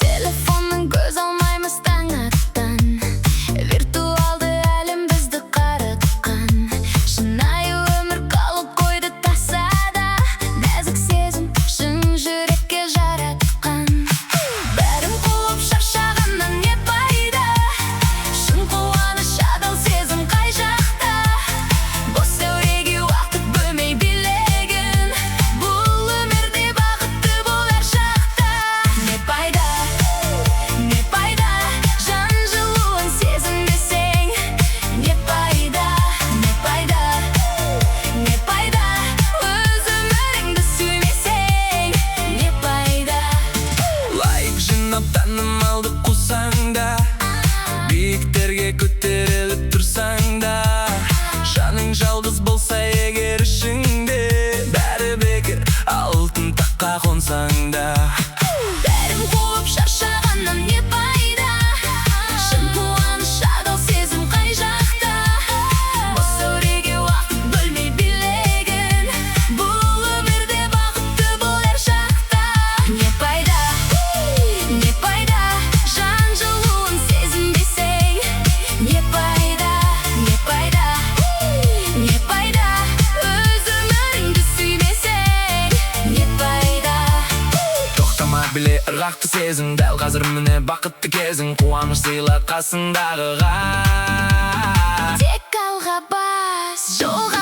Telefondan göz almaymiz taң аттан. Виртуалды әлем бізді қарытқан. Шынайы өмір қалып қойды тасада. Нәзік сезім шын жүрекке жаратқан. Бәрін қуып шаршағаннан не пайда? Шын қуаныш адал сезім қай жақта? Бос әуреге уақыт бөлмей билеген. Бұл өмірде бақытты бол әр шақта. Не пайда, не пайда, жан жылуын сезінбесең? Не пайда, не пайда, не пайда, өз өміріңді сүймесең? Не пайда? Лайк жинап танымалды қусаң да, биіктерге көтеріліп тұрсаң да, жаның жалғыз болса егер ішіңде, бәрі бекер алтын таққа қонсаң да. Бәрін қуып шаршағаннан не пайда? Шын қуаныш адал сезім қай жақта? Бос әуреге уақыт бөлмей билеген. Бұл өмірде бақытты бол әр шақта. Не пайда, жан жылуын сезінбесең? Не пайда, не пайда, не пайда, өз өміріңді сүймесең? Не пайда? Тоқтама біле ырғақты сезін, дәл қазір міне бақытты кезің, қуаныш сыйла қасыңдағыға. Тек алға бас, жолға